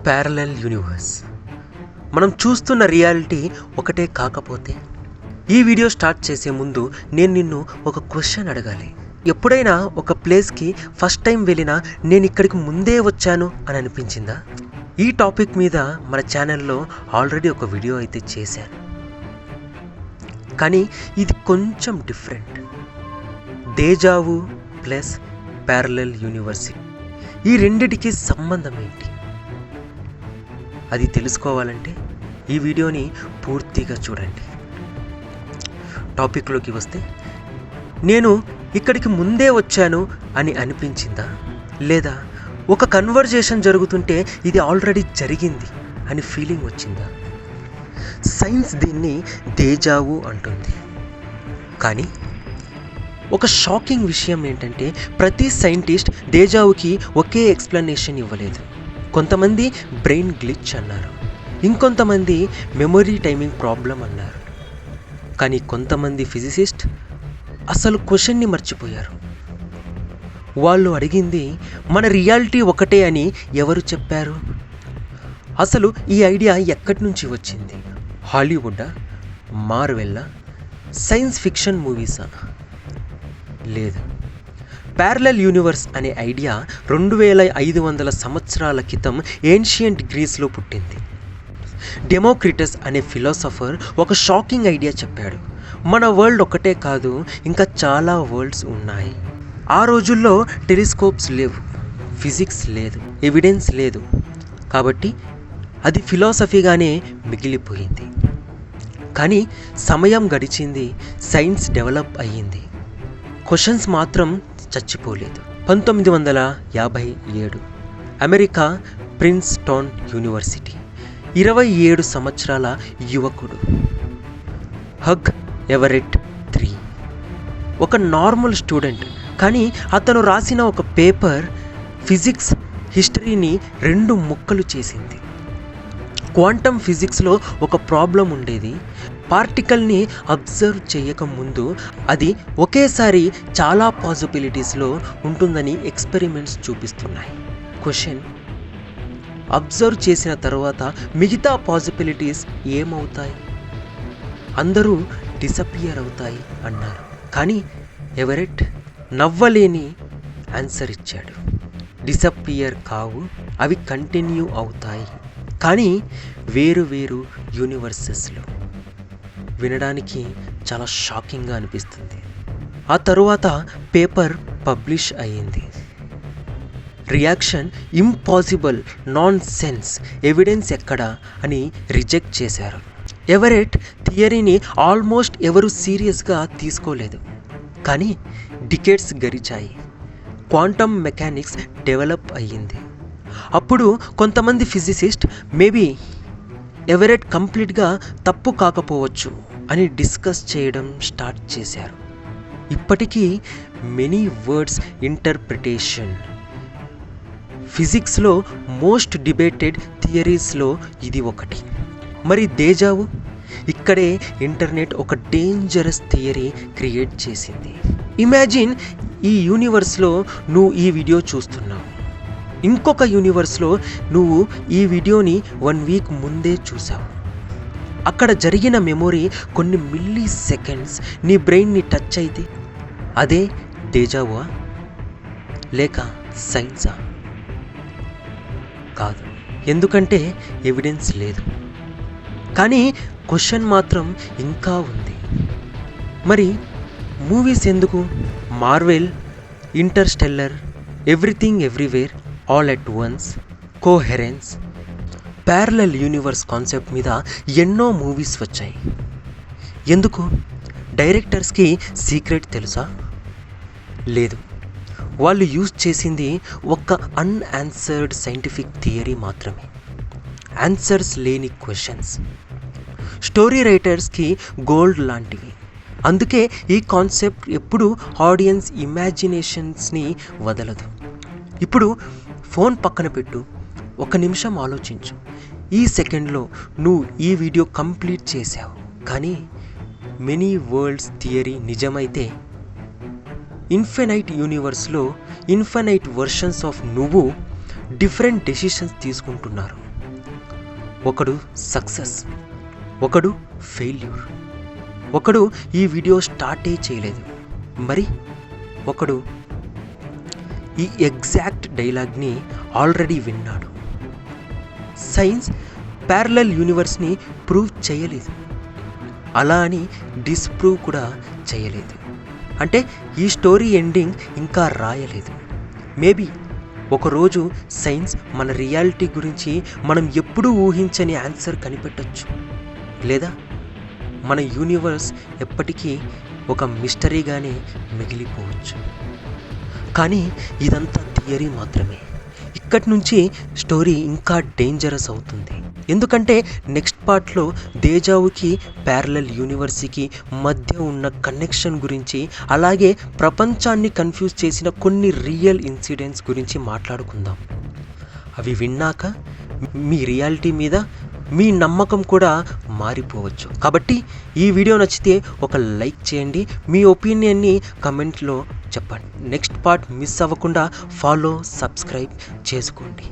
Parallel universe. మనం చూస్తున్న reality ఒకటే కాకపోతే? ఈ వీడియో స్టార్ట్ చేసే ముందు నేను నిన్ను ఒక క్వశ్చన్ అడగాలి. ఎప్పుడైనా ఒక ప్లేస్కి ఫస్ట్ టైం వెళ్ళినా నేను ఇక్కడికి ముందే వచ్చాను అని అనిపించిందా? ఈ టాపిక్ మీద మన ఛానల్లో ఆల్రెడీ ఒక వీడియో అయితే చేశాను, కానీ ఇది కొంచెం డిఫరెంట్. దేజావు ప్లస్ ప్యారలల్ యూనివర్సిటీ, ఈ రెండిటికి సంబంధం ఏంటి అది తెలుసుకోవాలంటే ఈ వీడియోని పూర్తిగా చూడండి. టాపిక్లోకి వస్తే, నేను ఇక్కడికి ముందే వచ్చాను అని అనిపించిందా, లేదా ఒక కన్వర్జేషన్ జరుగుతుంటే ఇది ఆల్రెడీ జరిగింది అని ఫీలింగ్ వచ్చిందా? సైన్స్ దీన్ని దేజావు అంటుంది. కానీ ఒక షాకింగ్ విషయం ఏంటంటే, ప్రతి సైంటిస్ట్ దేజావుకి ఒకే ఎక్స్ప్లెనేషన్ ఇవ్వలేదు. కొంతమంది బ్రెయిన్ గ్లిచ్ అన్నారు, ఇంకొంతమంది మెమొరీ టైమింగ్ ప్రాబ్లం అన్నారు, కానీ కొంతమంది ఫిజిసిస్ట్ అసలు క్వశ్చన్ని మర్చిపోయారు. వాళ్ళు అడిగింది మన రియాలిటీ ఒకటే అని ఎవరు చెప్పారు? అసలు ఈ ఐడియా ఎక్కడి నుంచి వచ్చింది? హాలీవుడ్డా, మార్వెల్లా, సైన్స్ ఫిక్షన్ మూవీసా? లేదు, ప్యారలల్ యూనివర్స్ అనే ఐడియా 2500 సంవత్సరాల క్రితం ఏన్షియంట్ గ్రీస్లో పుట్టింది. డెమోక్రిటస్ అనే ఫిలాసఫర్ ఒక షాకింగ్ ఐడియా చెప్పాడు. మన వరల్డ్ ఒకటే కాదు, ఇంకా చాలా వరల్డ్స్ ఉన్నాయి. ఆ రోజుల్లో టెలిస్కోప్స్ లేవు, ఫిజిక్స్ లేదు, ఎవిడెన్స్ లేదు, కాబట్టి అది ఫిలాసఫీగానే మిగిలిపోయింది. కానీ సమయం గడిచింది, సైన్స్ డెవలప్ అయ్యింది, క్వశ్చన్స్ మాత్రం చచ్చిపోలేదు. 1957 అమెరికా ప్రిన్స్టన్ యూనివర్సిటీ 27 సంవత్సరాల యువకుడు హగ్ ఎవరెట్ III, ఒక నార్మల్ స్టూడెంట్, కానీ అతను రాసిన ఒక పేపర్ ఫిజిక్స్ హిస్టరీని 2 ముక్కలు చేసింది. క్వాంటమ్ ఫిజిక్స్లో ఒక ప్రాబ్లం ఉండేది. పార్టికల్ని అబ్జర్వ్ చేయకముందు అది ఒకేసారి చాలా పాసిబిలిటీస్లో ఉంటుందని ఎక్స్పెరిమెంట్స్ చూపిస్తున్నాయి. క్వశ్చన్, అబ్జర్వ్ చేసిన తర్వాత మిగతా పాసిబిలిటీస్ ఏమవుతాయి? అందరూ డిసపియర్ అవుతాయి అన్నారు, కానీ ఎవరెట్ నవ్వలేని ఆన్సర్ ఇచ్చాడు. డిసపియర్ కావు, అవి కంటిన్యూ అవుతాయి, కానీ వేరు వేరు యూనివర్సెస్లో. వినడానికి చాలా షాకింగ్గా అనిపిస్తుంది. ఆ తరువాత పేపర్ పబ్లిష్ అయ్యింది. Reaction, impossible, non sense, evidence ఎక్కడా అని రిజెక్ట్ చేశారు. ఎవరెట్ థియరీని ఆల్మోస్ట్ ఎవరు సీరియస్గా తీసుకోలేదు, కానీ డికేట్స్ గడిచాయి. క్వాంటమ్ మెకానిక్స్ డెవలప్ అయ్యింది. అప్పుడు కొంతమంది ఫిజిసిస్ట్ మేబీ ఎవరెట్ కంప్లీట్గా తప్పు కాకపోవచ్చు అని డిస్కస్ చేయడం స్టార్ట్ చేశారు. ఇప్పటికీ మెనీ వర్డ్స్ ఇంటర్ప్రిటేషన్. ఫిజిక్స్లో మోస్ట్ డిబేటెడ్ థియరీస్లో ఇది ఒకటి. మరి దేజావు? ఇక్కడే ఇంటర్నెట్ ఒక డేంజరస్ థియరీ క్రియేట్ చేసింది. ఇమాజిన్, ఈ యూనివర్స్లో నువ్వు ఈ వీడియో చూస్తున్నావు, ఇంకొక యూనివర్స్లో నువ్వు ఈ వీడియోని 1 వీక్ ముందే చూసావు. అక్కడ జరిగిన మెమొరీ కొన్ని మిల్లీ సెకండ్స్ నీ బ్రెయిన్ని టచ్ అయితే అదే దేజావా లేక సైన్సా? కాదు, ఎందుకంటే ఎవిడెన్స్ లేదు. కానీ క్వశ్చన్ మాత్రం ఇంకా ఉంది. మరి మూవీస్ ఎందుకు? Marvel, Interstellar, everything everywhere all at once, coherence. Parallel universe concept మీద ఎన్నో మూవీస్ వచ్చాయి. ఎందుకు? డైరెక్టర్స్కి సీక్రెట్ తెలుసా? లేదు, వాళ్ళు యూజ్ చేసింది ఒక అన్ఆన్సర్డ్ సైంటిఫిక్ థియరీ మాత్రమే, ఆన్సర్స్ లేని క్వశ్చన్స్. స్టోరీ రైటర్స్కి గోల్డ్ లాంటివి. అందుకే ఈ కాన్సెప్ట్ ఎప్పుడు ఆడియన్స్ ఇమాజినేషన్స్ని వదలదు. ఇప్పుడు ఫోన్ పక్కన పెట్టు, 1 నిమిషం ఆలోచించు. ఈ సెకండ్లో నువ్వు ఈ వీడియో కంప్లీట్ చేసావు, కానీ మెనీ వరల్డ్స్ థియరీ నిజమైతే ఇన్ఫినైట్ యూనివర్స్లో ఇన్ఫినైట్ వర్షన్స్ ఆఫ్ నువ్వు డిఫరెంట్ డెసిషన్స్ తీసుకుంటున్నారు. ఒకడు సక్సెస్, ఒకడు ఫెయిల్యూర్. ఒకడు ఈ వీడియో స్టార్టే చేయలేదు, మరి ఒకడు ఈ ఎగ్జాక్ట్ డైలాగ్ని ఆల్రెడీ విన్నాడు. సైన్స్ ప్యారలల్ యూనివర్స్ని ప్రూవ్ చేయలేదు, అలా అని డిస్ప్రూవ్ కూడా చేయలేదు. అంటే ఈ స్టోరీ ఎండింగ్ ఇంకా రాయలేదు. మేబీ ఒకరోజు సైన్స్ మన రియాలిటీ గురించి మనం ఎప్పుడూ ఊహించని ఆన్సర్ కనిపెట్టచ్చు, లేదా మన యూనివర్స్ ఎప్పటికీ ఒక మిస్టరీగానే మిగిలిపోవచ్చు. కానీ ఇదంతా థియరీ మాత్రమే. ఇక్కడి నుంచి స్టోరీ ఇంకా డేంజరస్ అవుతుంది. ఎందుకంటే నెక్స్ట్ పార్ట్లో దేజావుకి ప్యారలల్ యూనివర్స్కి మధ్య ఉన్న కనెక్షన్ గురించి, అలాగే ప్రపంచాన్ని కన్ఫ్యూజ్ చేసిన కొన్ని రియల్ ఇన్సిడెంట్స్ గురించి మాట్లాడుకుందాం. అవి విన్నాక మీ రియాలిటీ మీద మీ నమ్మకం కూడా మారిపోవచ్చు. కాబట్టి ఈ వీడియో నచ్చితే ఒక లైక్ చేయండి, మీ ఒపీనియన్ని కమెంట్లో చెప్పండి. నెక్స్ట్ పార్ట్ మిస్ అవ్వకుండా ఫాలో, సబ్స్క్రైబ్ చేసుకోండి.